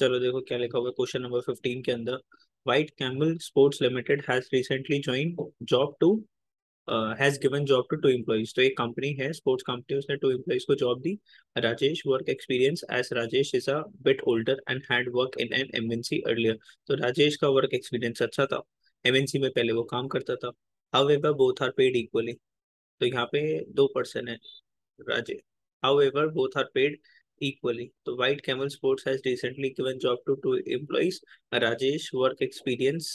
चलो देखो क्या लिखा हुआ है क्वेश्चन नंबर 15 के अंदर। White Camel Sports Limited has recently join job to has given job to 2 employees. तो एक कंपनी है, स्पोर्ट्स कंपनी, उसने 2 एम्प्लॉइज को जॉब दी। Rajesh work experience as Rajesh is a bit older and had work in an MNC earlier. तो राजेश का work experience अच्छा था, एमएनसी में पहले वो काम करता था। However both are paid equally. तो यहाँ पे 2 पर्सन है, Rajesh. However both are paid equally. So White Camel Sports has recently given job to 2 employees. Rajesh work experience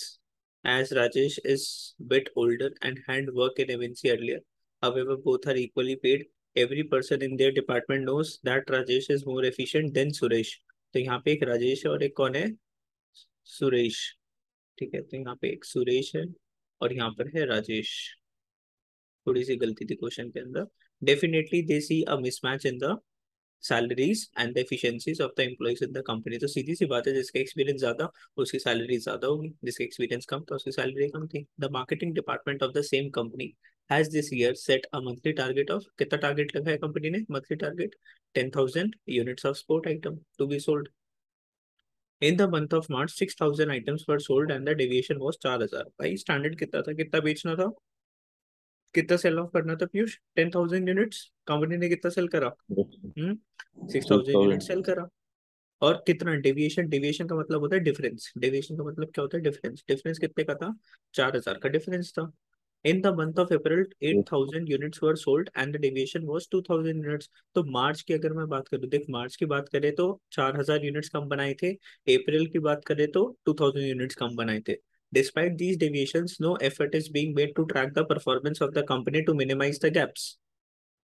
as Rajesh is bit older and had worked in MNC earlier. However, both are equally paid. Every person in their department knows that Rajesh is more efficient than Suresh. तो यहाँ पे एक राजेश है और एक कौन है, सुरेश। ठीक है, तो यहाँ पे एक सुरेश है और यहाँ पर है राजेश। थोड़ी सी गलती थी क्वेश्चन के अंदर। Definitely they see a mismatch in the salaries and the efficiencies of the employees in the company. तो सीधी सी बात है, जिसका एक्सपीरियंस ज्यादा उसकी सैलरी ज्यादा होगी, जिसका एक्सपीरियंस कम तो उसकी सैलरी कम थी। The marketing department of the same company has this year set a monthly target of, कितना टारगेट रखा है कंपनी ने monthly target, 10,000 units of sport item to be sold. In the month of March 6,000 items were sold and the deviation was 4,000। भाई standard कितना था, कितना बेचना था, कितना सेल ऑफ करना था पीयूष, 10,000 यूनिट्स। कंपनी ने कितना सेल करा, 6,000 यूनिट 6,000। सेल करा। और कितना डेविएशन, डेविएशन का मतलब होता है डिफरेंस, डेविएशन का मतलब क्या होता है, डिफरेंस। डिफरेंस कितने का था, 4,000 का डिफरेंस था। इन the month of April 8,000 units were sold and the deviation was 2,000 units. तो मार्च की अगर मैं बात करूँ, देख मार्च की बात करें तो 4,000 यूनिट्स कम बनाए थे, अप्रैल की बात करें तो 2,000 यूनिट्स कम बनाए थे। Despite these deviations, no effort is being made to track the performance of the company to minimize the gaps.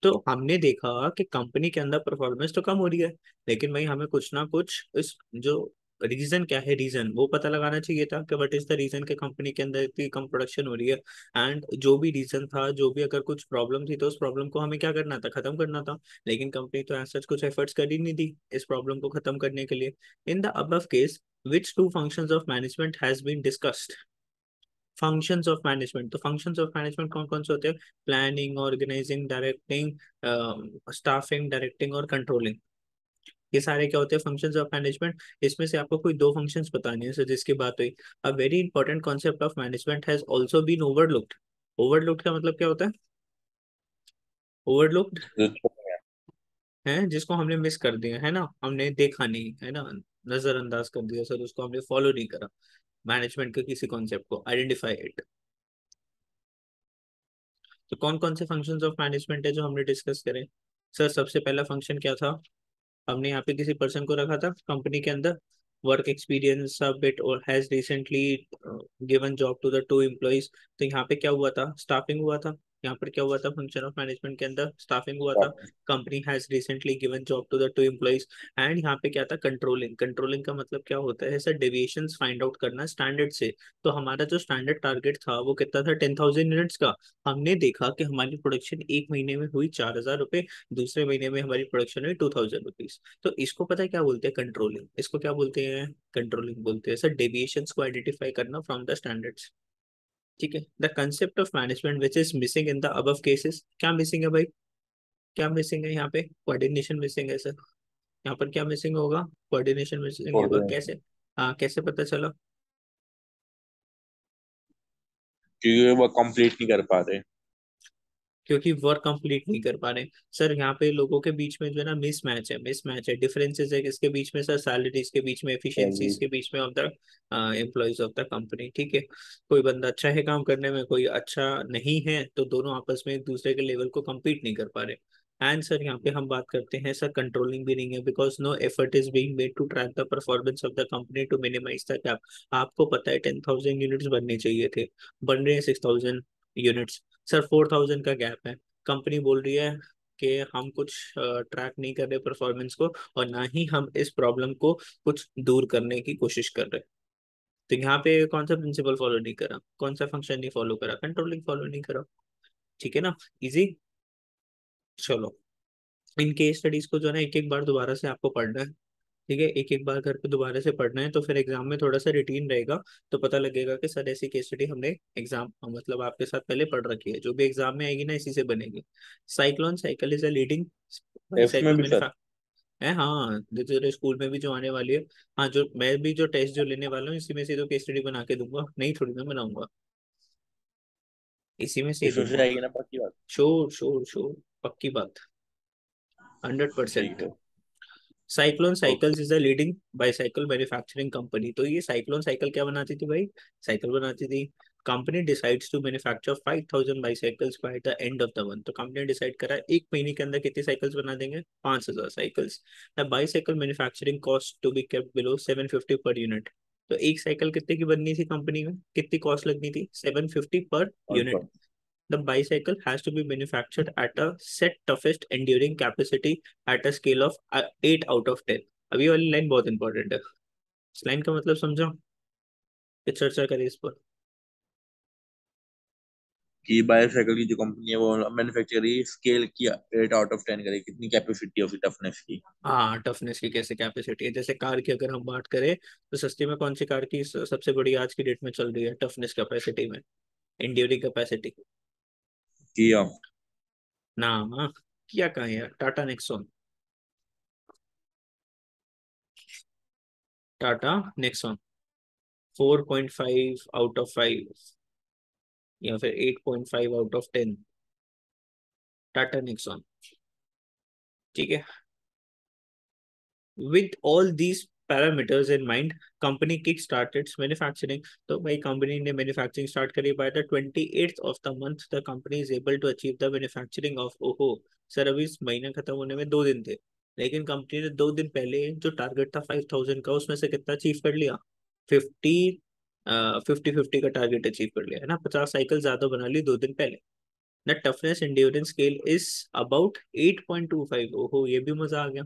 तो हमने देखा कि कंपनी के अंदर परफॉर्मेंस तो कम हो रही है, लेकिन भाई हमें कुछ ना कुछ इस जो रीजन क्या है, रीजन वो पता लगाना चाहिए था कि व्हाट इज द रीजन के कंपनी के अंदर इतनी कम प्रोडक्शन हो रही है। एंड जो भी रीजन था, जो भी अगर कुछ प्रॉब्लम थी तो उस प्रॉब्लम को हमें क्या करना था, खत्म करना था। लेकिन कंपनी तो ऐसा कुछ एफर्ट्स कर ही नहीं दी इस प्रॉब्लम को खत्म करने के लिए। In the above case which two functions of management has been discussed। Functions of management, तो फंक्शंस ऑफ मैनेजमेंट कौन कौन से होते हैं, planning, organising, directing, staffing, directing और कंट्रोलिंग। ये सारे क्या होते हैं, फंक्शंस ऑफ मैनेजमेंट। इसमें से आपको कोई 2 फंक्शंस बताने हैं, सर जिसकी बात हुई। A very important concept of management has also been overlooked. Overlooked का मतलब क्या होता है, ओवरलुक्ड है जिसको हमने मिस कर दिया है ना, हमने देखा नहीं है ना, नजरअंदाज कर दिया सर, उसको हमने फॉलो नहीं करा मैनेजमेंट के किसी कॉन्सेप्ट को, आइडेंटिफाई इट। तो कौन कौन से फंक्शंस ऑफ मैनेजमेंट है जो हमने डिस्कस करें। सर सबसे पहला फंक्शन क्या था, हमने यहाँ पे किसी पर्सन को रखा था कंपनी के अंदर, वर्क एक्सपीरियंस बिट और has recently given job to the 2 employees. तो यहाँ पे क्या हुआ था, स्टाफिंग हुआ था। यहाँ पर क्या हुआ था, फंक्शन ऑफ मैनेजमेंट के अंदर स्टाफिंग हुआ था। है। Company has recently given job to the 2 employees. And यहाँ पे क्या था, कंट्रोलिंग। कंट्रोलिंग का मतलब क्या होता है सर, डेविएशंस फाइंड आउट करना स्टैंडर्ड से। तो हमारा जो स्टैंडर्ड टारगेट था वो कितना था, 10,000 यूनिट्स का। हमने देखा कि हमारी प्रोडक्शन एक महीने में हुई 4,000 रुपये, दूसरे महीने में हमारी प्रोडक्शन हुई 2,000 रुपीज। तो इसको पता है क्या बोलते हैं, कंट्रोलिंग। इसको क्या बोलते हैं, कंट्रोलिंग बोलते हैं सर, डेविएशंस को आइडेंटिफाई करना फ्रॉम द स्टैंडर्ड्स। ठीक है, the concept of management which is missing in the above cases. क्या मिसिंग है भाई, क्या मिसिंग है यहाँ पे, कोऑर्डिनेशन मिसिंग है सर। यहाँ पर क्या मिसिंग होगा, कोऑर्डिनेशन मिसिंग होगा। कोऑर्डिनेशन, कैसे, हाँ कैसे पता चला, क्योंकि वो कंप्लीट नहीं कर पाते। क्योंकि वर्क कंप्लीट नहीं कर पा रहे। सर यहाँ पे लोगों के बीच में जो है ना मिसमैच है, मिसमैच है, डिफरेंसेस है किसके बीच में सर, सैलरीज के बीच में, एफिशिएंसीज के बीच में of the employees of the company. ठीक है, कोई बंदा अच्छा है काम करने में, कोई अच्छा नहीं है, तो दोनों आपस में एक दूसरे के लेवल को compete नहीं कर पा रहे। एंड सर यहाँ पे हम बात करते हैं सर, कंट्रोलिंग भी नहीं है, because no effort is being made to track the performance of the company to minimise the gap. आपको पता है 10,000 यूनिट्स बनने चाहिए थे, बन रहे हैं 6,000 यूनिट्स। सर 4,000 का गैप है। कंपनी बोल रही है कि हम कुछ ट्रैक नहीं कर रहे परफॉर्मेंस को, और ना ही हम इस प्रॉब्लम को कुछ दूर करने की कोशिश कर रहे। तो यहाँ पे कौन सा प्रिंसिपल फॉलो नहीं करा, कौन सा फंक्शन नहीं फॉलो करा, कंट्रोलिंग फॉलो नहीं करा। ठीक है ना, इजी। चलो, इन केस स्टडीज को जो है ना एक एक बार दोबारा से आपको पढ़ना है। ठीक है, एक एक बार घर पे दोबारा से पढ़ना है, तो फिर एग्जाम में थोड़ा सा रूटीन रहेगा। तो पता लगेगा कि सर ऐसी केस स्टडी हमने एग्जाम मतलब आपके साथ पहले पढ़ रखी है, जो भी एग्जाम में आएगी ना इसी से बनेगी। Cyclone cycle is a leading, इसमें साइकिल भी सर। मैन्युफैक्चर। है। हाँ, जो तेरे स्कूल में भी जो आने वाली है। हाँ, जो मैं भी जो टेस्ट जो लेने वाला हूँ इसी में से तो केस स्टडी बना के दूंगा, नहीं थोड़ी ना बनाऊंगा, इसी में से ही इसमें से दूंगा। आएगी ना पक्की बात। श्योर श्योर श्योर, पक्की बात, 100%। ठीक है। Cyclone okay. Cycles is a leading bicycle manufacturing company. तो ये साइक्लोन साइकिल क्या बनाती थी भाई? साइकिल बनाती थी। Company decides to manufacture 5,000 bicycles by the end of the month. तो कंपनी ने डिसाइड करा एक महीने के अंदर कितनी साइकिल्स बना देंगे, 5,000 cycles. The bicycle manufacturing cost to be kept below 750 per unit. तो एक साइकिल कितने की बननी थी कंपनी में, कितनी कॉस्ट लगनी थी, 750 per unit. Confirm. The bicycle has to be manufactured at a set toughest enduring capacity at a scale of 8 out of 10। अब ये वाली लाइन बहुत इंपॉर्टेंट है, इस लाइन का मतलब समझो, फिर चर्चा करें इस पर। कि बायोसाइकिल की जो कंपनी है वो मैन्युफैक्चर करी, स्केल की 8 आउट ऑफ 10 करी, कितनी कैपेसिटी है उसकी, टफनेस की। हाँ, टफनेस की कैसे कैपेसिटी है, जैसे कार की अगर हम बात करें तो सस्ती में कौन सी कार की सबसे बड़ी आज की डेट में चल रही है टफनेस कैपेसिटी में, एंड्योरिंग कैपेसिटी? किया। ना, हाँ, क्या कहा यार, Tata Nexon. Tata Nexon 4.5 out of 5 या फिर 8.5 आउट ऑफ 10, टाटा नेक्सॉन। ठीक है। With all these parameters in mind, company kick-started its manufacturing। तो भाई कंपनी ने मैन्युफैक्चरिंग स्टार्ट करी। By the 28th of the month the company is able to achieve the manufacturing of, ओहो sir अभी इस महीने खत्म होने में 2 दिन थे, लेकिन कंपनी ने 2 दिन पहले जो टारगेट था 5,000 का उसमें से कितना अचीव कर लिया, 50, 50-50 का टारगेट अचीव कर लिया है ना, 50 साइकिल ज्यादा बना ली 2 दिन पहले। The toughness endurance scale is about 8.25। ओहो ये भी मजा आ गया।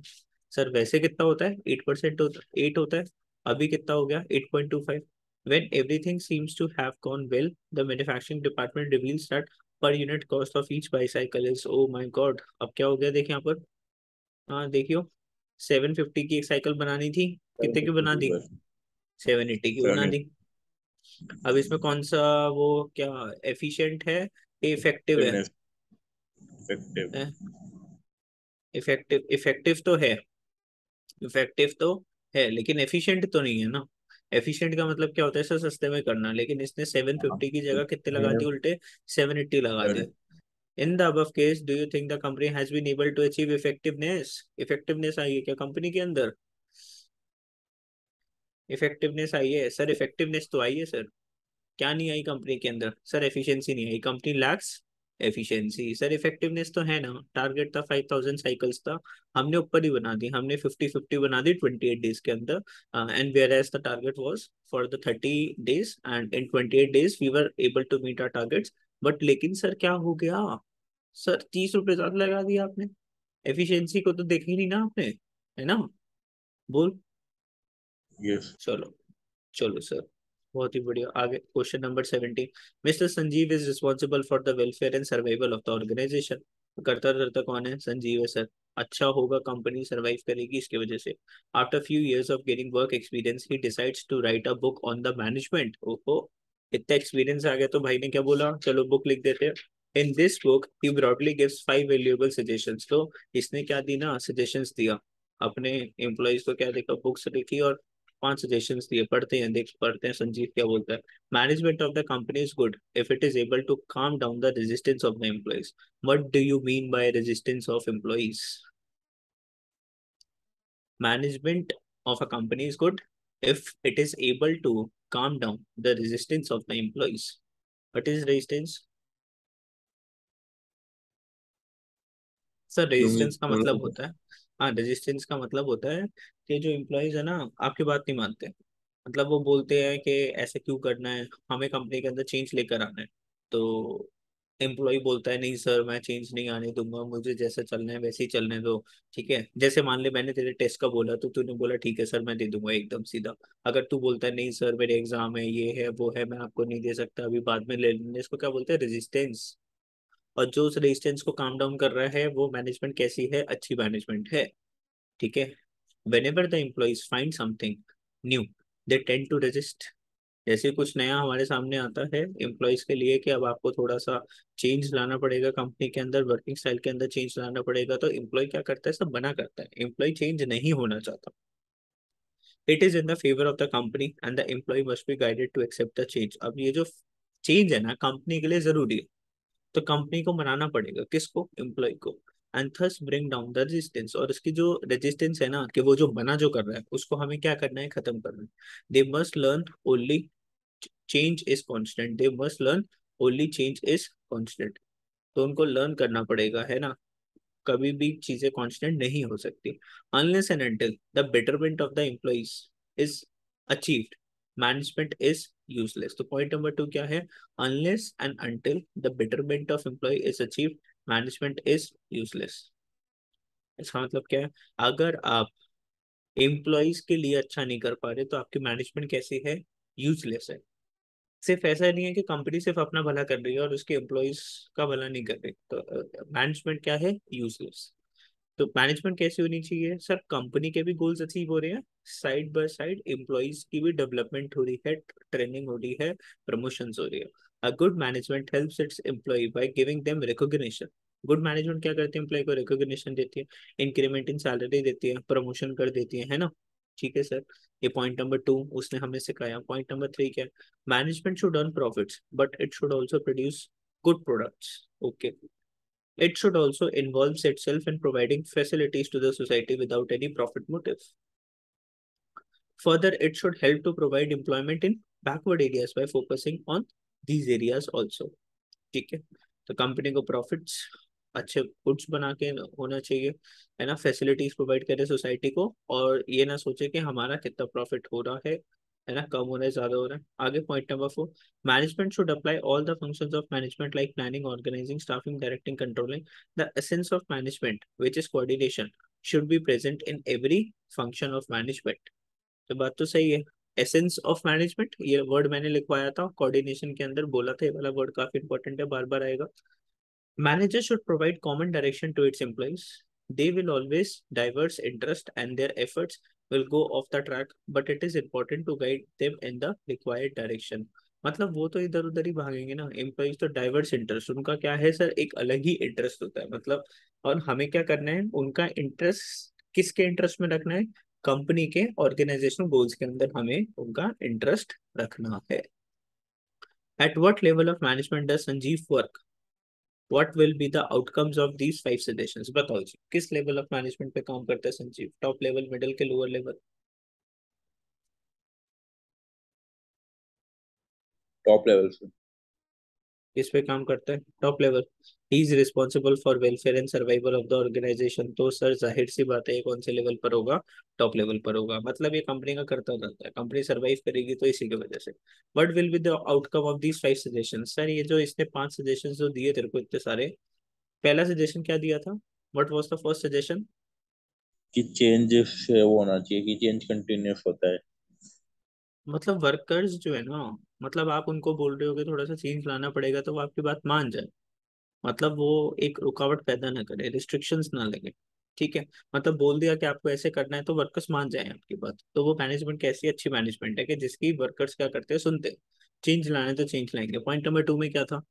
सर वैसे कितना होता है, 8% होता है, 8 होता है, अभी कितना हो गया 8.25। When everything seems to have gone well, the manufacturing department reveals that per unit cost of each bicycle is, oh my god, अब क्या हो गया देखिए यहाँ पर। हाँ देखियो, 750 की एक साइकिल बनानी थी, कितने की बना दी, 780 की बना दी। अब इसमें कौन सा वो क्या एफिशिएंट है, इफेक्टिव है? इफेक्टिव। इफेक्टिव, इफेक्टिव तो है, इफेक्टिव तो है लेकिन एफिशिएंट तो नहीं है ना। एफिशिएंट का मतलब क्या होता है सर, सस्ते में करना, लेकिन इसने 750 की जगह कितने लगा दिए उल्टे, 780 लगा दिए। In the above case do you think the company has been able to achieve effectiveness? Effectiveness आई है क्या कंपनी के अंदर? इफेक्टिवनेस आई है सर, इफेक्टिवनेस तो आई है सर। क्या नहीं आई कंपनी के अंदर सर, एफिशिएंसी नहीं आई, company lacks efficiency. Sir effectiveness तो है ना, टारगेट था 5,000 साइकिल्स था, हमने ऊपर ही बना दी, हमने 50-50 बना दी 28 डेज के अंदर। And whereas the target was for the 30 days, and in 28 days we were able to meet our targets. But लेकिन सर क्या हो गया, सर 30 रुपए ज्यादा लगा दिया आपने, एफिशिएंसी को तो देखा ही नहीं ना आपने, है ना? बोल। यस। चलो, चलो सर, बहुत ही बढ़िया। आगे question number 17। Mr Sanjeev is responsible for the welfare and survival of the organisation. करता धरता कौन है, संजीव है सर। अच्छा होगा, कंपनी सरवाइव करेगी इसकी वजह से। After few years of getting work experience he decides to write a book on the management. ओहो, इतना एक्सपीरियंस आ गया तो भाई ने क्या बोला, चलो बुक लिख देते हैं। In this book he broadly gives 5 valuable suggestions. तो इसने क्या दी ना, सजेशंस दिया अपने एम्प्लॉयज को, क्या देखा, बुक्स लिखी और 5 सजेशंस दिए। पढ़ते हैं, देख पढ़ते हैं संजीव क्या बोलता है। Management of the company is good if it is able to calm down the resistance of the employees। what do you mean by resistance of employees? Management of a company is good if it is able to calm down the resistance of the employees। what is resistance? Sir क्योंकि resistance का मतलब होता है, हाँ resistance का मतलब होता है कि जो एम्प्लॉयज है ना आपकी बात नहीं मानते, मतलब वो बोलते हैं कि ऐसे क्यों करना है, हमें कंपनी के अंदर चेंज लेकर आना है। तो एम्प्लॉय बोलता है नहीं सर मैं चेंज नहीं आने दूंगा, मुझे जैसा चलना है वैसे ही चलने दो। ठीक है, जैसे मान ले मैंने तेरे टेस्ट का बोला तो तूने बोला ठीक है सर मैं दे दूंगा एकदम सीधा। अगर तू बोलता है नहीं सर मेरे एग्जाम है, ये है वो है, मैं आपको नहीं दे सकता, अभी बाद में ले लेंगे, इसको क्या बोलते हैं, रेजिस्टेंस। और जो उस रेजिस्टेंस को काम डाउन कर रहा है वो मैनेजमेंट कैसी है, अच्छी मैनेजमेंट है। ठीक है। whenever the employees find something new they tend to resist, जैसे कुछ नया हमारे सामने आता है एम्प्लॉयज के लिए कि अब आपको थोड़ा सा चेंज लाना पड़ेगा, कंपनी के अंदर वर्किंग स्टाइल के अंदर चेंज लाना पड़ेगा, तो एम्प्लॉय क्या करता है, सब मना करता है, एम्प्लॉय चेंज नहीं होना चाहता। It is in the favour of the company and the employee must be guided to accept the change. अब ये जो चेंज है ना कंपनी के लिए जरूरी है, तो कंपनी को मनाना पड़ेगा, किसको, एम्प्लॉय को। And thus bring down the resistance, और इसकी जो रेजिस्टेंस है ना कि वो जो मना जो कर रहा है उसको हमें क्या करना है, खत्म करना है। They must learn only change is constant, they must learn only change is constant. तो उनको लर्न करना पड़ेगा, है ना, कभी भी चीजें कांस्टेंट नहीं हो सकती। Unless and until the betterment of the employees is achieved, management is useless. तो पॉइंट नंबर 2 क्या है, unless and until the betterment of employee is achieved, management is useless. इसका मतलब क्या है, अगर आप एम्प्लॉयज के लिए अच्छा नहीं कर पा रहे तो आपकी मैनेजमेंट कैसी है, यूजलेस है। सिर्फ ऐसा नहीं है कि कंपनी सिर्फ अपना भला कर रही है और उसके एम्प्लॉयज का भला नहीं कर रही, तो मैनेजमेंट क्या है, यूजलेस। तो मैनेजमेंट कैसी होनी चाहिए सर, कंपनी के भी गोल्स अचीव हो रहे हैं, साइड बाय साइड एम्प्लॉयज की भी डेवलपमेंट हो रही है, ट्रेनिंग हो रही है, प्रमोशंस हो रही है। A good management helps its employee by giving them recognition. Good management क्या करती है, एम्प्लॉय को रिकॉग्निशन देती है, इंक्रीमेंट इन सैलरी देती है, प्रमोशन कर देती है ना। ठीक है सर, ये पॉइंट नंबर 2 उसने हमें सिखाया। पॉइंट नंबर 3 क्या है, management should earn profits but it should also produce good products. Okay, it should also involve itself in providing facilities to the society without any profit motive. Further, it should help to provide employment in backward areas by focusing on these areas also. ठीक है, तो company को profits अच्छे goods बना के होना चाहिए, है ना, फैसिलिटीज प्रोवाइड करे सोसाइटी को, और ये ना सोचे कि हमारा कितना प्रॉफिट हो रहा है ना, कम हो रहा है, ज्यादा हो रहा है। आगे point number 4, management should apply all the functions of management like planning, organising, staffing, directing, controlling. The essence of management which is coordination should be present in every function of management. तो बात तो सही है, essence of management ये word मैंने लिखवाया था, coordination के अंदर बोला था, ये वाला वर्ड काफी इंपॉर्टेंट है, बार बार आएगा। Managers should provide common direction to its employees. They will always diverse interest and their efforts will go off the track, but it is important to guide them in the required direction. मतलब वो तो इधर उधर ही भागेंगे ना, employees तो diverse interest, उनका क्या है सर, एक अलग ही इंटरेस्ट होता है, मतलब। और हमें क्या करना है, उनका इंटरेस्ट किसके इंटरेस्ट में रखना है, कंपनी के ऑर्गेनाइजेशनल गोल्स के अंदर हमें उनका इंटरेस्ट रखना है। At what level of management does Sanjeev work, what will be the outcomes of these 5 suggestions. बताओ जी, किस लेवल ऑफ मैनेजमेंट पे काम करता है संजीव, टॉप लेवल, मिडिल के लोअर लेवल, टॉप लेवल पे। किस पे काम करता है, top level. He is responsible for welfare and survival of the organisation, तो सर जाहिर सी बात है ये कौन से लेवल पर होगा, टॉप लेवल पर होगा, मतलब ये कंपनी का करता रहता है, कंपनी सर्वाइव करेगी तो इसी की वजह से। What will be the outcome of these 5 suggestion, sir ये जो इसने 5 सजेशन जो दिए तेरे को इतने सारे, पहला सजेशन क्या दिया था, what was the first suggestion. कि चेंज वो होना चाहिए, कि चेंज कंटिन्यूस होता है। मतलब वर्कर्स जो है ना, मतलब आप उनको बोल रहे हो कि थोड़ा सा चेंज लाना पड़ेगा तो वो आपकी बात मान जाए, मतलब वो एक रुकावट पैदा ना करे, रिस्ट्रिक्शंस ना लगे। ठीक है, मतलब बोल दिया कि आपको ऐसे करना है तो वर्कर्स मान जाए आपकी बात, तो वो मैनेजमेंट कैसी अच्छी मैनेजमेंट है कि जिसकी वर्कर्स क्या करते हैं, सुनते हैं, चेंज लाने तो चेंज लाएंगे। पॉइंट नंबर 2 में क्या था,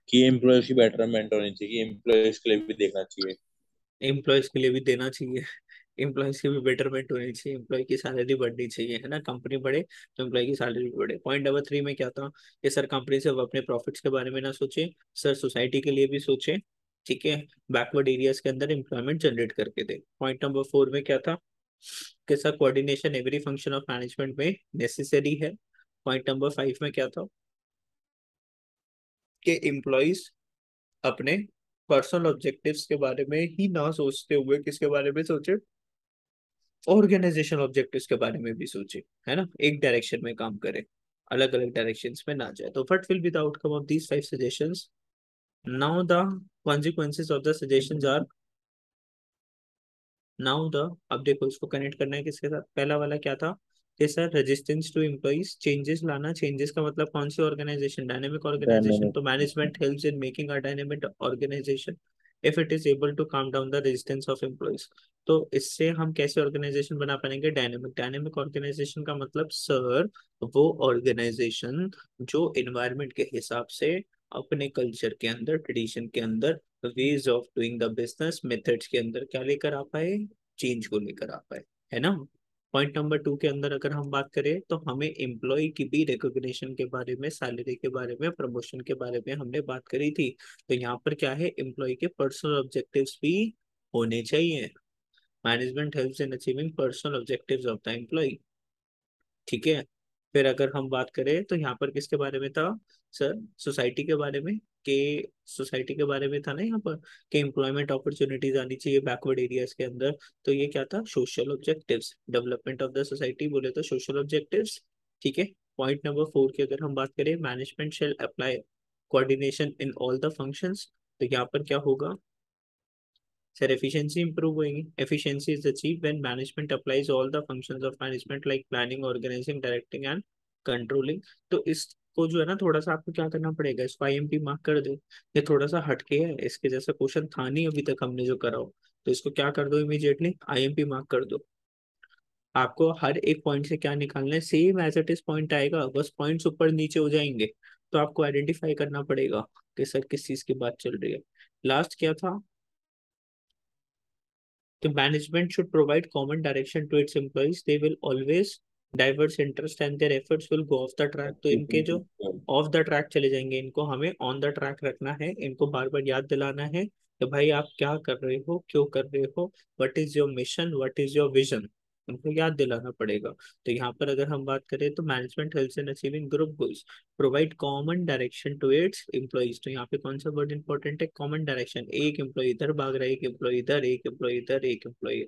कि एम्प्लॉयज की बेटरमेंट होनी चाहिए, एम्प्लॉयज के लिए भी देखना चाहिए। एम्प्लॉयज के लिए भी देना चाहिए, एम्प्लॉयज की भी बेटरमेंट होनी चाहिए, एम्प्लॉय की सैलरी बढ़नी चाहिए, है ना, कंपनी बढ़े तो एम्प्लॉय की सैलरी भी बढ़े। पॉइंट नंबर 3 में क्या था, कि सर कंपनी सिर्फ अपने प्रॉफिट्स के बारे में ना सोचे, सर सोसाइटी के लिए भी सोचे। ठीक है, बैकवर्ड एरियाज के अंदर एम्प्लॉयमेंट जनरेट करके दे। पॉइंट नंबर 4 में क्या था, कि sir coordination every function of management में नेसेसरी है। पॉइंट नंबर 5 में क्या था, कि एम्प्लॉयज अपने पर्सनल ऑब्जेक्टिव्स के बारे में ही ना सोचते हुए किसके बारे में सोचे, ऑर्गेनाइजेशन ऑब्जेक्टिव्स के बारे में भी सोचे, है ना, एक डायरेक्शन में काम करे, अलग अलग डायरेक्शंस में ना जाए। तो what will be the outcome of these 5 suggestions, now the consequences of the suggestions are, now the, अब देखो इसको कनेक्ट करना है किसके साथ, पहला वाला क्या था, कि sir resistance to employees, changes लाना, चेंजेस का मतलब कौन सी ऑर्गेनाइजेशन, डायनेमिक ऑर्गेनाइजेशन, डायनेमिक। तो management helps in making a dynamic organisation. if it is able to calm down the resistance of employees. तो इससे हम कैसे ऑर्गेनाइजेशन बना पाएंगे? डायनेमिक। डायनेमिक ऑर्गेनाइजेशन का मतलब सर वो ऑर्गेनाइजेशन जो इन्वायरमेंट के हिसाब से अपने कल्चर के अंदर, ट्रेडिशन के अंदर, ways of doing the business, methods के अंदर क्या लेकर आ पाए? चेंज को लेकर आ पाए, है ना। पॉइंट नंबर 2 के अंदर अगर हम बात करें तो हमें एम्प्लॉय की भी रिकॉग्निशन के बारे में, सैलरी के बारे में, प्रमोशन के बारे में हमने बात करी थी। तो यहाँ पर क्या है? एम्प्लॉय के पर्सनल ऑब्जेक्टिव्स भी होने चाहिए। Management helps in achieving personal objectives of the employee. ठीक है। फिर अगर हम बात करें तो यहाँ पर किसके बारे में था सर? सोसाइटी के बारे में। कि सोसाइटी के बारे में था ना यहाँ पर, कि एम्प्लॉयमेंट अपॉर्चुनिटीज आनी चाहिए बैकवर्ड एरियाज के अंदर। तो ये क्या था? Social objectives, development of the society बोले तो सोशल ऑब्जेक्टिव्स। ठीक है। पॉइंट नंबर 4 की अगर हम बात करें, management shall apply coordination in all the functions. तो यहाँ पर क्या होगा सर? एफिशिएंसी इंप्रूव होगी। Efficiency is achieve when management applies all the functions of management like planning, organising, directing and controlling. तो इसको जो है ना, थोड़ा सा आपको क्या करना पड़ेगा, इसको आईएमपी मार्क कर दो। ये थोड़ा सा हटके है, इसके जैसा क्वेश्चन था नहीं अभी तक हमने जो करा हो। तो इसको क्या कर दो, इमीडिएटली आईएमपी मार्क कर दो। आपको हर एक पॉइंट से क्या निकालना है? Same as it is point आएगा, बस पॉइंट्स ऊपर नीचे हो जाएंगे। तो आपको आइडेंटिफाई करना पड़ेगा कि सर किस चीज की बात चल रही है। लास्ट क्या था? The management should provide common direction to its employees. They will always diverse interest and their efforts will go off the track. तो इनके जो ऑफ द ट्रैक चले जाएंगे, इनको हमें ऑन द ट्रैक रखना है। इनको बार बार याद दिलाना है कि भाई आप क्या कर रहे हो, क्यों कर रहे हो, what is your mission, what is your vision. उनको याद दिलाना पड़ेगा। तो यहाँ पर अगर हम बात करें तो management helps in achieving group goals, provide common direction to its employees. तो यहाँ पे कौन सा वर्ड इंपॉर्टेंट है? Common direction. एक एम्प्लॉय इधर भाग रहा है, एक एम्प्लॉय इधर, एक एम्प्लॉय इधर, एक एम्प्लॉय।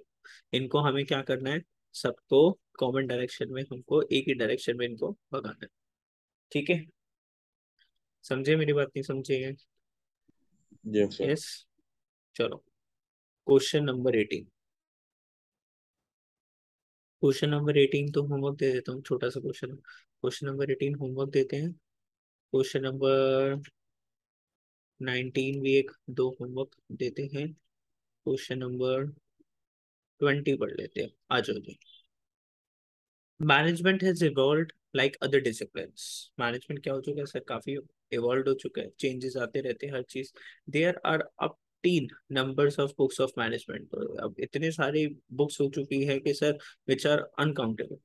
इनको हमें क्या करना है? सबको कॉमन डायरेक्शन में, हमको एक ही डायरेक्शन में इनको भगाना है। ठीक है। समझे मेरी बात? नहीं समझे? Yes sir. यस। चलो, क्वेश्चन नंबर 18। क्वेश्चन नंबर 18 तो होमवर्क दे देता हूँ, छोटा सा क्वेश्चन। क्वेश्चन नंबर 18 होमवर्क देते हैं। क्वेश्चन नंबर 19 भी एक दो होमवर्क देते हैं। क्वेश्चन नंबर 20 पढ़ लेते हैं। आ जाओ जी। Management has evolved like other disciplines. Management क्या हो चुका है सर? काफी इवॉल्व हो चुका है, चेंजेस आते रहते हैं हर चीज। There are up 10 numbers of books of management. अब इतने सारी बुक्स हो चुकी है कि sir which are uncountable.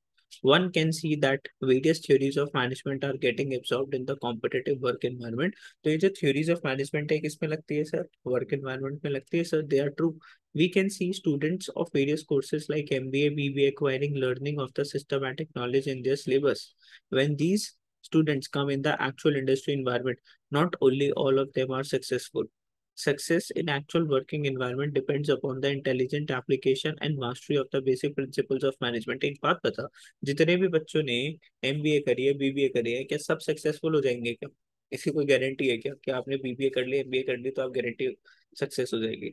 One can see that various theories of management are getting absorbed in the competitive work environment. तो ये जो theories of management है किसमें लगती है सर? वर्क environment में लगती है sir. They are true. We can see students of various courses like MBA, BBA acquiring learning of the systematic knowledge in their syllabus. When these students come in the actual industry environment, not only all of them are successful. Success in actual working environment depends upon the intelligent application and mastery of the basic principles of management. एक बात बता, जितने भी बच्चों ने MBA करी है, BBA करी है, क्या सब सक्सेसफुल हो जाएंगे क्या? इसकी कोई गारंटी है क्या कि आपने बीबीए कर ली, एमबीए कर ली तो आप गारंटी सक्सेस हो जाएगी?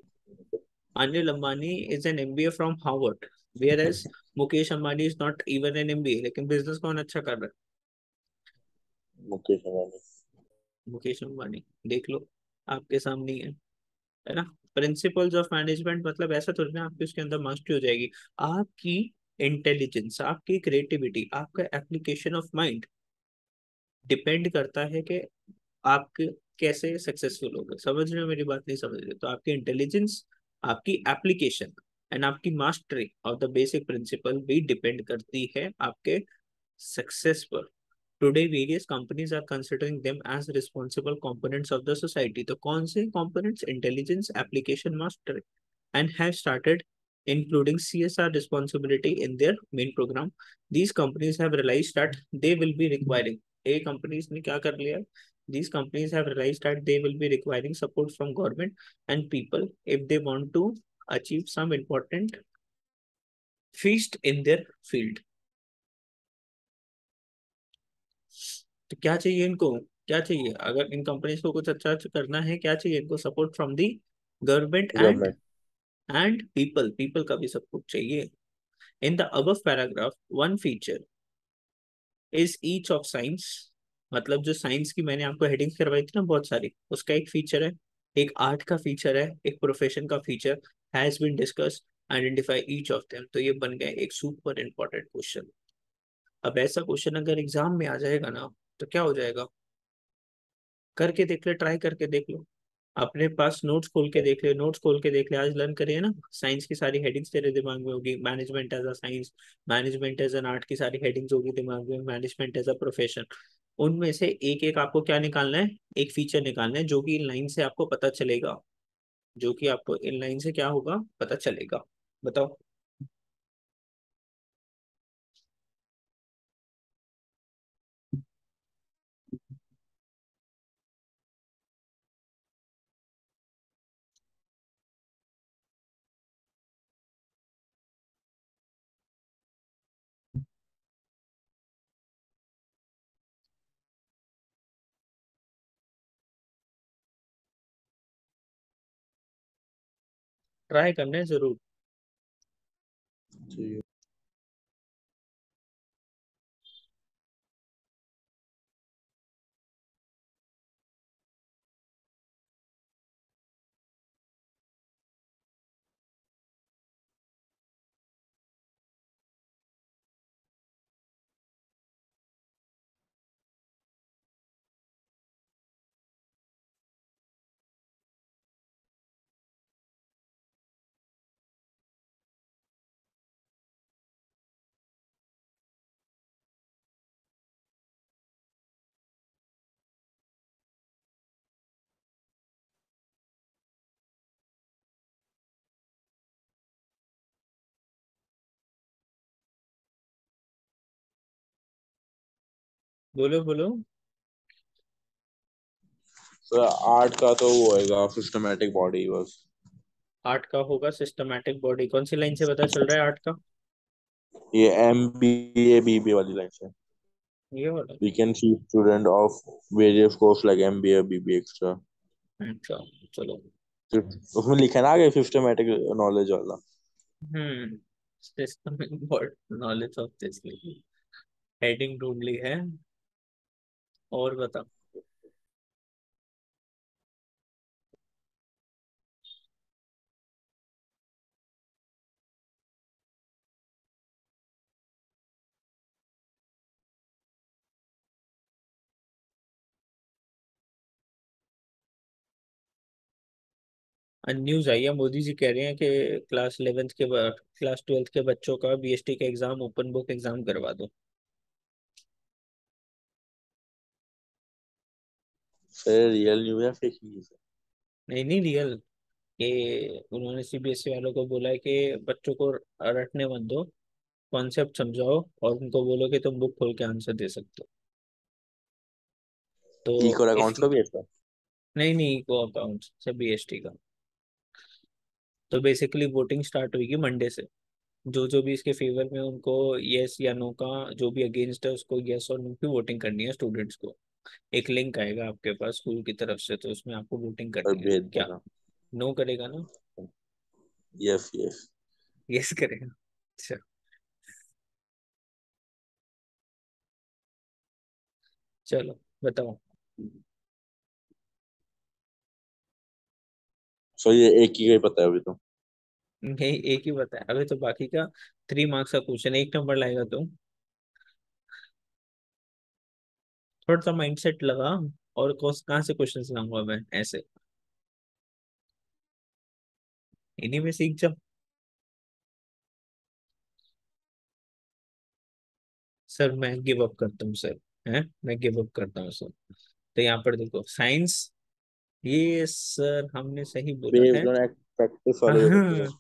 Anil Ambani is an MBA from Harvard, whereas Mukesh Ambani is not even an MBA, लेकिन बिजनेस कौन अच्छा कर रहा मुकेश अंबानी। है? मुकेश अंबानी। देख लो, आपके सामने ही है ना। प्रिंसिपल्स ऑफ मैनेजमेंट मतलब ऐसा थोड़ी ना आपकी उसके अंदर मास्टरी हो जाएगी। आपकी इंटेलिजेंस, आपकी क्रिएटिविटी, आपका एप्लीकेशन ऑफ माइंड डिपेंड करता है कि आप कैसे सक्सेसफुल होगे। समझ रहे हो मेरी बात? नहीं समझ रहे तो आपकी इंटेलिजेंस, आपकी एप्लीकेशन एंड आपकी mastery of the basic principle भी डिपेंड करती है आपके सक्सेस पर। Today, various companies are considering them as responsible components of the society. तो कौन से components? Intelligence, application, mastery, and have started including CSR responsibility in their main program. These companies have realized that they will be requiring. A companies ने क्या कर लिया? These companies have realized that they will be requiring support from government and people if they want to achieve some important feast in their field. तो क्या चाहिए इनको? क्या चाहिए अगर इन कंपनीज को कुछ अच्छा करना है? क्या चाहिए इनको? Support from the government and government. People. People का भी सपोर्ट चाहिए। इन the above paragraph one feature is each of science. मतलब जो साइंस की मैंने आपको हेडिंग करवाई थी ना बहुत सारी, उसका एक फीचर है एक आर्ट का फीचर है, एक प्रोफेशन का feature, has been discuss, identify each of them. तो ये बन गया एक सुपर इंपॉर्टेंट क्वेश्चन। अब ऐसा क्वेश्चन अगर एग्जाम में आ जाएगा ना, तो क्या हो जाएगा? करके देख ले, ट्राई करके देख लो। अपने पास नोट्स खोल के देख ले, नोट्स खोल के देख ले। आज लर्न करिए ना, साइंस की सारी हेडिंग्स तेरे दिमाग में होगी, management as a science, management as an art की सारी हेडिंग्स होगी दिमाग में, मैनेजमेंट एज अ प्रोफेशन। उनमें से एक एक आपको क्या निकालना है? एक फीचर निकालना है जो कि इन लाइन से आपको पता चलेगा, जो कि आपको इन लाइन से क्या होगा, पता चलेगा। बताओ। ट्राई करना है जरूर। ठीक है। बोलो बोलो। तो आर्ट का तो वो होएगा सिस्टमैटिक बॉडी बस। आर्ट का होगा सिस्टमैटिक बॉडी, कौन सी लाइन से पता चल रहा है आर्ट का? ये MBA BBA वाली लाइन से। ये वाला। We can see student of various course like MBA BBA extra। अच्छा, चलो। उसमें लिखा है ना आगे सिस्टमैटिक नॉलेज वाला। Hmm. Systemic body knowledge of this, heading ढूंढ ली है। और बता। न्यूज आई है, मोदी जी कह रहे हैं कि क्लास 11th के बाद, क्लास 12th के बच्चों का बीएसटी का एग्जाम ओपन बुक एग्जाम करवा दो। सर रियल न्यूज़ है फेक न्यूज़ है? नहीं नहीं, रियल। कि उन्होंने सीबीएसई वालों को बोला है कि बच्चों को रटने मत दो, कॉन्सेप्ट समझाओ और उनको बोलो कि तुम बुक खोल के आंसर दे सकते हो। तो इक्वल अकाउंट्स का इसलिए। भी ऐसा? नहीं नहीं, इको अकाउंट से बीएसटी का। तो बेसिकली वोटिंग स्टार्ट होगी मंडे से। जो जो भी इसके फेवर में, उनको यस या नो का, जो भी अगेंस्ट है उसको यस और नो की वोटिंग करनी है स्टूडेंट्स को। एक लिंक आएगा आपके पास स्कूल की तरफ से, तो उसमें आपको वोटिंग और करनी है। भेज क्या देना। नो करेगा ना? Yes yes. यस करेगा। अच्छा। चलो बताओ। सो ये एक ही का ही पता है अभी तो। नहीं, एक ही बताया अभी तो, बाकी का 3 मार्क्स का क्वेश्चन, 1 नंबर लाएगा तो। थोड़ा सा माइंडसेट लगा। और कहाँ से क्वेश्चन लाऊंगा मैं ऐसे? इन्हीं में सीख जाओ। सर मैं गिव अप करता हूँ सर। है, मैं गिव अप करता हूँ सर। तो यहाँ पर देखो साइंस, ये सर हमने सही बोला है। बेस्ड ऑन प्रैक्टिस वाले दे रखे थे।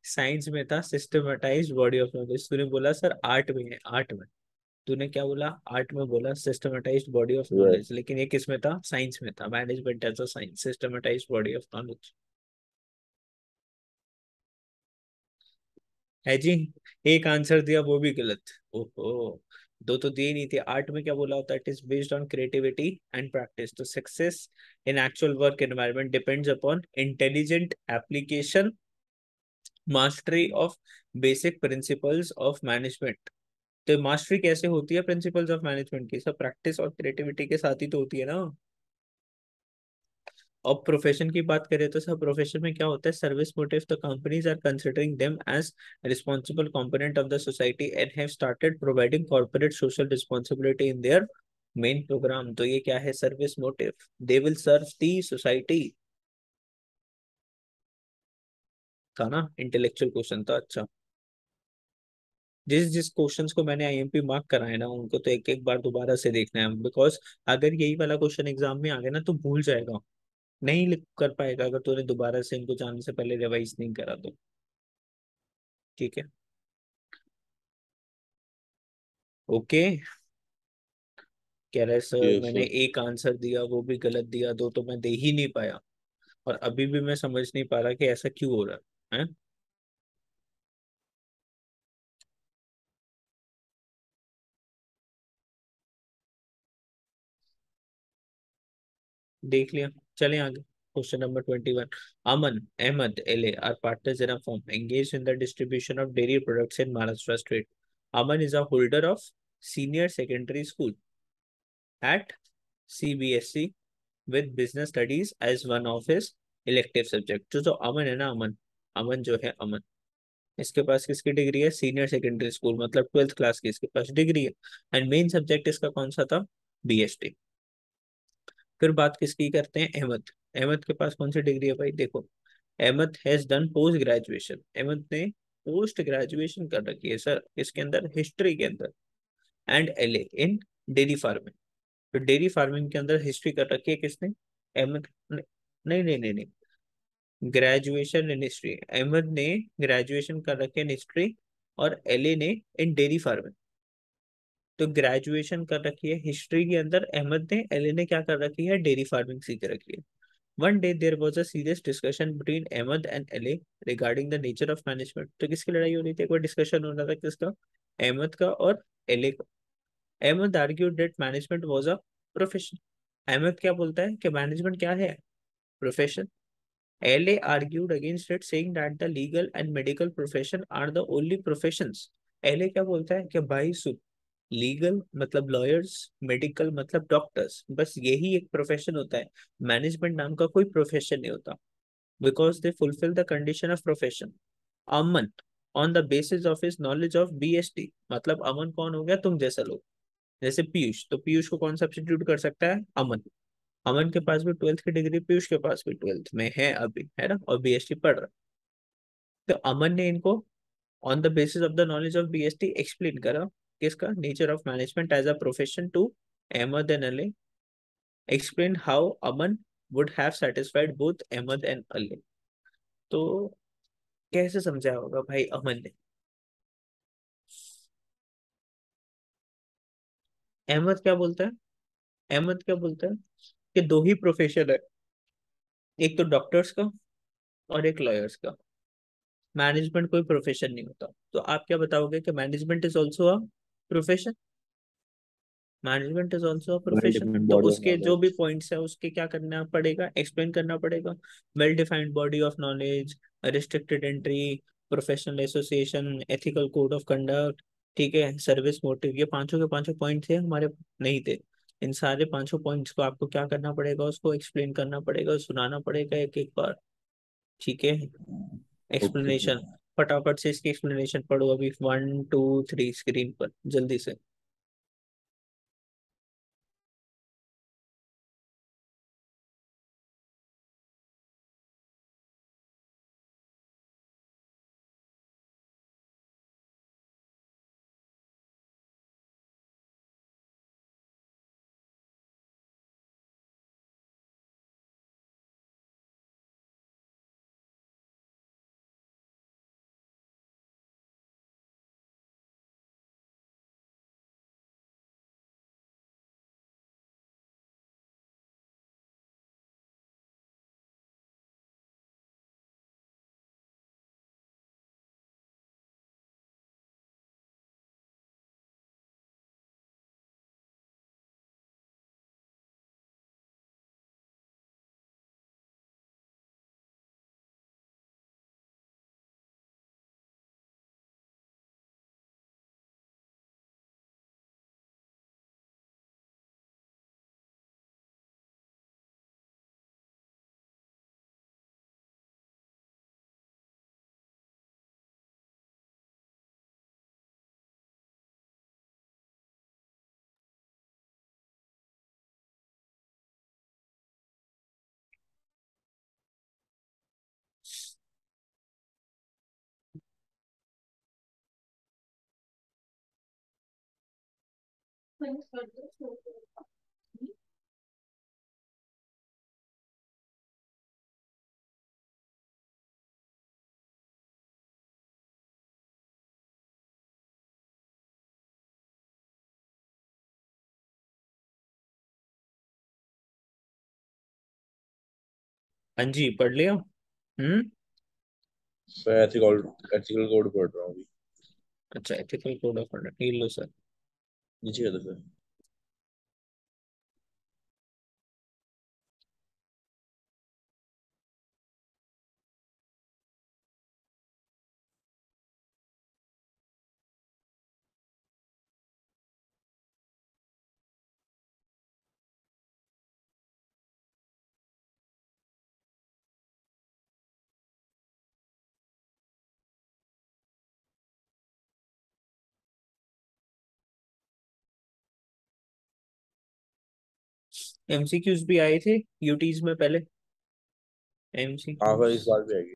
साइंस में था सिस्टमेटाइज बॉडी ऑफ नॉलेज, तूने बोला सर आर्ट में है, आर्ट में। तूने क्या बोला? आर्ट में बोला systematise body of knowledge, yes. लेकिन ये किस में था? साइंस में था, management as a science, systematise body of knowledge. है जी। एक आंसर दिया वो भी गलत। ओहो। दो तो दिए नहीं थे। आर्ट में क्या बोला होता है? It is based on creativity and practice. तो success in actual work environment depends upon intelligent application, mastery of basic principles of management. तो मास्टरी कैसे होती है प्रिंसिपल्स ऑफ मैनेजमेंट की? सब प्रैक्टिस और क्रिएटिविटी के साथ ही तो होती है ना। और प्रोफेशन की बात करें तो सर प्रोफेशन में क्या होता है, service motive, the companies are considering them as responsible component of the society and have started providing corporate social responsibility in their main programme. तो ये क्या है, service motive, they will serve the society. था ना, intellectual question था। अच्छा, जिस जिस क्वेश्चंस को मैंने आईएमपी मार्क कराए ना उनको तो एक एक बार दोबारा से देखना है, बिकॉज अगर यही वाला क्वेश्चन एग्जाम में आ गया ना तो भूल जाएगा, नहीं लिख कर पाएगा अगर तूने दोबारा से इनको जाने से पहले रिवाइज नहीं करा तो। ठीक है, ओके। कह रहे सर यस मैंने सर। एक आंसर दिया वो भी गलत दिया, दो तो मैं दे ही नहीं पाया, और अभी भी मैं समझ नहीं पा रहा कि ऐसा क्यों हो रहा है। देख लिया, चले आगे। Question number 21। Aman, Ahmed, Ali are partners in a firm engaged in the distribution of dairy products in Maharashtra state. Aman is a holder of senior secondary school at CBSE with business studies as one of his elective subject। जो अमन है ना, अमन, अमन जो है अमन, इसके पास किसकी degree है, senior secondary school मतलब 12th class की इसके पास डिग्री है। एंड मेन सब्जेक्ट इसका कौन सा था, बीएसटी। फिर बात किसकी करते हैं, अहमद। अहमद के पास कौन सी डिग्री है भाई, देखो, Ahmed has done post graduation, Ahmed ने पोस्ट ग्रेजुएशन कर रखी है सर इसके अंदर, हिस्ट्री के अंदर, and LA in dairy farming. तो डेयरी फार्मिंग के अंदर हिस्ट्री कर रखी है किसने, अहमद नहीं नहीं नहीं नहीं, ग्रेजुएशन इन हिस्ट्री, अहमद ने ग्रेजुएशन कर रखी है इन हिस्ट्री, और एलए ने इन डेयरी फार्मिंग। तो ग्रेजुएशन कर रखी है हिस्ट्री के अंदर अहमद ने, एलए ने क्या कर रखी है, डेयरी फार्मिंग सीख रखी है। One day there was a serious discussion between Ahmed and Ali regarding the nature of management। तो किसकी लड़ाई हो रही थी, कोई डिस्कशन हो रहा था किसका, अहमद का और एले का। Ahmad argued that management was a profession। Ahmad क्या बोलता है कि मैनेजमेंट क्या है, प्रोफेशन। एले argued against it saying that the legal and medical profession are the only professions। एले क्या बोलता है कि भाई सुन, लीगल मतलब लॉयर्स, मेडिकल मतलब डॉक्टर्स, बस यही एक प्रोफेशन होता है, मैनेजमेंट नाम का कोई प्रोफेशन नहीं होता, because they fulfil the condition of profession. Aman, on the basis of his knowledge of BST, मतलब अमन कौन हो गया, तुम जैसा लोग, जैसे पीयूष, तो पीयूष को कौन सब्स्टिट्यूट कर सकता है, अमन। अमन के पास भी 12th की डिग्री, पीयूष के पास भी 12th में है अभी, है ना, और बीएसटी पढ़ रहा है। तो अमन ने इनको on the basis of the knowledge of BST explain करा किसका, nature of management as a profession to Ahmed and Ali, explain how Aman would have satisfied both Ahmed and Ali। तो कैसे समझा होगा भाई अमन ने, अहमद क्या बोलता है, अहमद क्या बोलता है कि दो ही प्रोफेशन है, एक तो डॉक्टर्स का और एक लॉयर्स का, मैनेजमेंट कोई प्रोफेशन नहीं होता। तो आप क्या बताओगे कि management is also a profession, management is also a well profession. Defined तो बॉडी ऑफ उसके जो भी नॉलेज। पॉइंट्स है उसके क्या करना पड़ेगा, एक्सप्लेन करना पड़ेगा। Well defined body of knowledge, restricted entry, professional association, ethical code of conduct, ठीक है, सर्विस मोटिव, ये पांचों के पांचों पॉइंट थे हमारे, नहीं थे। इन सारे पांचों पॉइंट्स को आपको क्या करना पड़ेगा, उसको एक्सप्लेन करना पड़ेगा, सुनाना पड़ेगा एक एक बार। ठीक है, ओके एक्सप्लेनेशन, सर। फटाफट से इसकी एक्सप्लेनेशन पढ़ो अभी, 1 2 3 स्क्रीन पर जल्दी से। हाँ जी, पढ़ लिया। सर एथिकल एथिकल कोड पढ़ रहा हूँ अभी। अच्छा, एथिकल कोड ऑफ कंडक्ट, ये लो सर। नीचे कर दो सर। एमसीक्यूज भी आए थे यूटीज में पहले, हाँ सर, एमसीक्यूज। इस बार भी आएगी।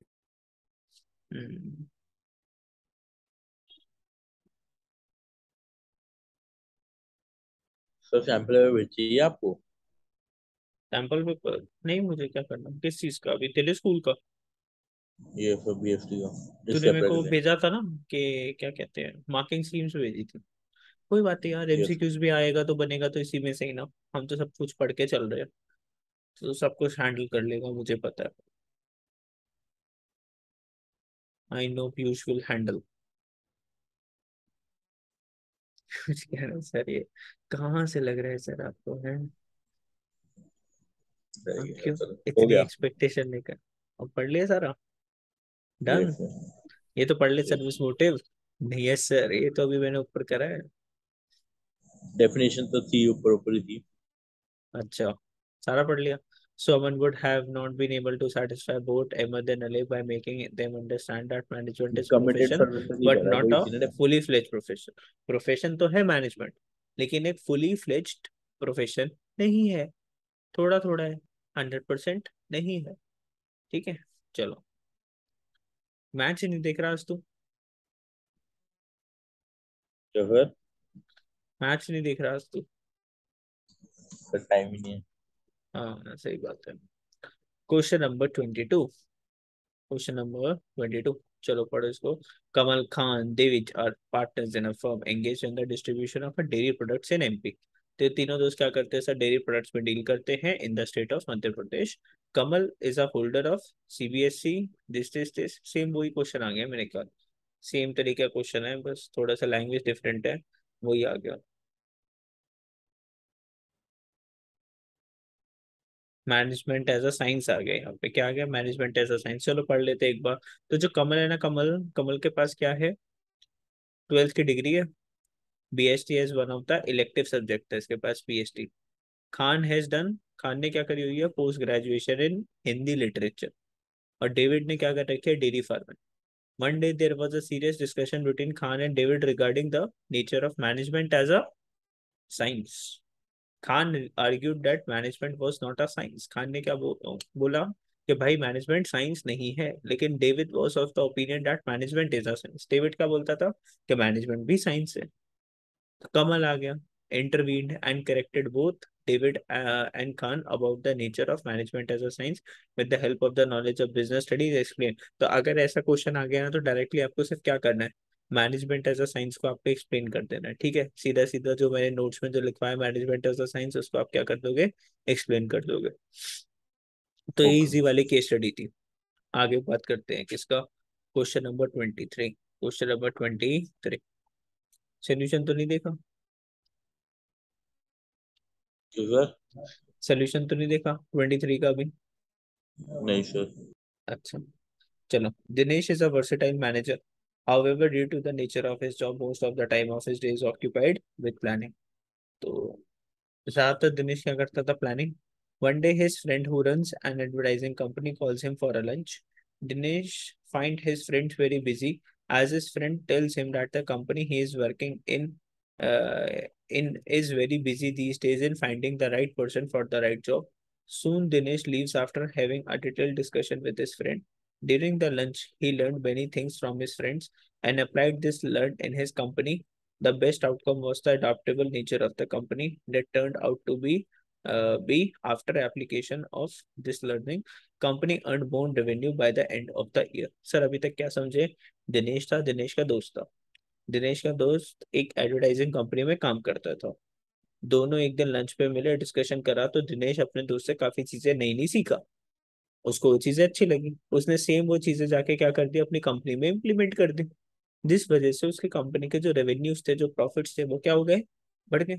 सर सैंपल पेपर भेज चाहिए आपको? सैंपल पेपर नहीं, मुझे क्या करना, किस चीज का, अभी तेरे स्कूल का? ये सर बीएसटी का, तूने इससे मेरे अप्लाई को कर दें। भेजा था ना, कि क्या कहते हैं, मार्किंग स्कीम से भेजी थी। कोई बात नहीं यार, यस सर। एमसीक्यूज भी आएगा तो बनेगा तो इसी में से ही ना। हम तो सब कुछ पढ़ के चल रहे हैं, तो सब कुछ हैंडल कर लेगा, मुझे पता है। I know Piyush will handle. कुछ कह रहे हैं सर, ये कहाँ से लग रहा है सर आपको है? सही हम है क्यों सर, हो इतनी गया। एक्सपेक्टेशन लेकर? अब पढ़ लिया सारा, यस डन। सर। ये तो पढ़ ले, यस सर्विस सर। मोटिव। नहीं है सर, ये तो अभी मैंने ऊपर करा है। डेफिनेशन तो थी, ऊपर ऊपर ही थी। अच्छा, सारा पढ़ लिया। Someone would have not been able to satisfy both Ahmed and Ali by making them understand that management is committed profession, services he but कह रहा है, not वही a थी ना? fully fledged profession. Profession तो है मैनेजमेंट, लेकिन एक fully fledged profession नहीं है। थोड़ा थोड़ा है, 100% नहीं है। ठीक है, चलो। मैच नहीं देख रहा आज तू? तो फिर मैच नहीं देख रहा आज तू? टाइम ही नहीं है। हाँ सही बात है। Question number 22। क्वेश्चन नंबर 22, चलो पढ़ो इसको। Kamal Khan, David are partners in a firm engage in the distribution of a dairy products in MP. तो ये तीनों दोस्त क्या करते हैं सर? डेयरी प्रोडक्ट्स में डील करते हैं in the state of Madhya Pradesh. Kamal is a holder of CBSE, this same वही क्वेश्चन आ गया मेरे ख्याल। सेम तरीके का क्वेश्चन है, बस थोड़ा सा लैंग्वेज डिफरेंट है, वही आ गया। मैनेजमेंट एज अ साइंस आ गया यहाँ पे, क्या आ गया? Management as a science. चलो पढ़ लेते हैं एक बार। तो जो कमल है ना, कमल कमल के पास क्या है? 12th की डिग्री है। BST as one of the elective subject है इसके पास, PhD. Khan has done, Khan ने क्या करी हुई है? Post graduation in Hindi literature. और डेविड ने क्या कर रखी है? Dairy farming. One day there was a serious discussion between Khan and David regarding the nature of management as a science. Khan argued that management was not a science. Khan ने क्या बोला कि भाई मैनेजमेंट साइंस नहीं है, लेकिन David was of the opinion that management is a science. David क्या बोलता था? कि मैनेजमेंट भी साइंस है। तो कमल आ गया, intervened and corrected both David and Khan about the nature of management as a science with the help of the knowledge of business studies explain। तो अगर ऐसा क्वेश्चन आ गया ना, तो डायरेक्टली आपको सिर्फ क्या करना है? मैनेजमेंट एज अ साइंस को आपको एक्सप्लेन कर देना है, ठीक है? सीधा सीधा जो मैंने नोट्स में जो लिखवाया मैनेजमेंट एज अ साइंस, उसको आप क्या कर दोगे? एक्सप्लेन कर दोगे। तो ये ओके। इजी वाली केस स्टडी थी। आगे बात करते हैं किसका? Question number 23। Question number 23, solution तो नहीं देखा? तो सर, सोल्यूशन तो नहीं देखा 23 का भी? नहीं सर। अच्छा, चलो। Dinesh is a versatile manager. However, due to the nature of his job, most of the time of his day is occupied with planning. तो ज्यादातर दिनेश क्या करता था? Planning. One day his friend who runs N advertising company calls him for a lunch. Dinesh find his friend very busy, as his friend tells him that the company he is working in is very busy these days in finding the right person for the right job. Soon Dinesh leaves after having a detailed discussion with his friend. During the lunch, he learned many things from his friends and applied this learned in his company. The best outcome was the adaptable nature of the company that turned out to be after application of this learning, company earned more revenue by the end of the year. Sir अभी तक क्या समझे? दिनेश था, दिनेश का दोस्त था। दिनेश का दोस्त एक एडवर्टाइजिंग कंपनी में काम करता था। दोनों एक दिन लंच पे मिले, डिस्कशन करा, तो दिनेश अपने दोस्त से काफी चीजें नई नई सीखा। उसको वो चीजें अच्छी लगी, उसने सेम वो चीजें जाके क्या कर दी, अपनी कंपनी में इम्प्लीमेंट कर दी। जिस वजह से उसकी कंपनी के जो रेवेन्यूज थे, जो प्रॉफिट्स थे, वो क्या हो गए, बढ़ गए।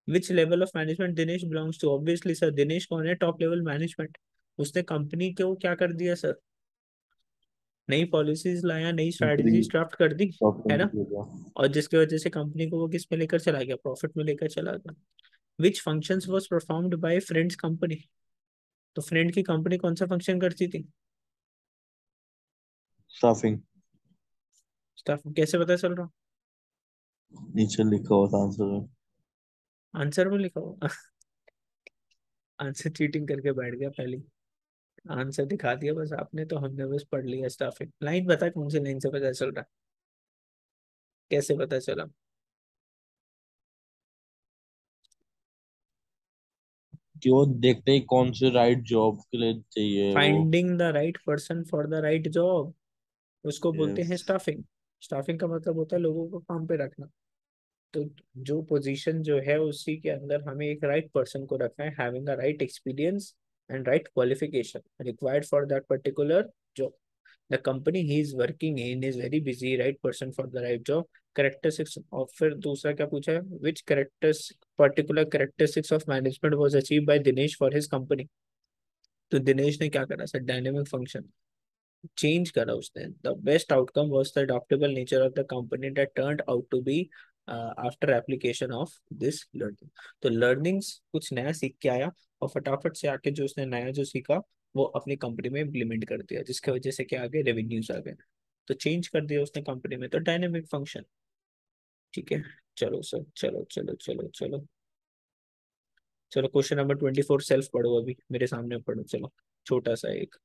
Which level of management Dinesh belongs to? Obviously sir, Dinesh कौन है? Top level management. उसने कंपनी को क्या कर दिया सर? नई पॉलिसीज लाया, नई स्ट्रैटेजीज इंक्रीज ड्राफ्ट कर दी, है ना? प्रॉफिट हो और जिसकी वजह से कंपनी को वो किस में लेकर चला गया? प्रॉफिट में लेकर चला गया। विच functions was performed by friends company? तो फ्रेंड की कंपनी कौन सा फंक्शन करती थी? स्टाफिंग। स्टाफ कैसे पता चल रहा? नीचे लिखा हुआ था आंसर में। आंसर में लिखा हुआ। आंसर चीटिंग करके बैठ गया पहले। आंसर दिखा दिया बस आपने, तो हमने बस पढ़ लिया स्टाफिंग। लाइन बता, कौन सी लाइन से पता चल रहा? कैसे पता चला? कि वो देखते ही कौन से राइट जॉब के लिए चाहिए वो। Finding the right person for the right job, उसको बोलते यस। हैं स्टाफिंग। स्टाफिंग का मतलब होता है लोगों को काम पे रखना। तो जो पोजीशन जो है उसी के अंदर हमें एक राइट पर्सन को रखना है, having a right experience and right qualification required for that particular job. The company he is working in is very busy, right person for the right job. Characteristics और फिर दूसरा क्या पूछा है? Which characters particular characteristics of management was achieve by Dinesh for his company? तो दिनेश ने क्या करा सर? डायनेमिक फंक्शन चेंज करा उसने। The best outcome was the adaptable nature of the company that turned out to be after application of this learning. तो learnings कुछ नया सीख के आया, और फटाफट से आके जो उसने नया जो सीखा वो अपनी कंपनी में इम्प्लीमेंट कर दिया, जिसकी वजह से क्या आ गए? रेवेन्यूज आ गए। तो चेंज कर दिया उसने कंपनी में, तो डायनेमिक फंक्शन। ठीक है, चलो सर, चलो चलो चलो चलो। चलो क्वेश्चन नंबर 24 सेल्फ पढ़ो, अभी मेरे सामने पढ़ो, चलो। छोटा सा एक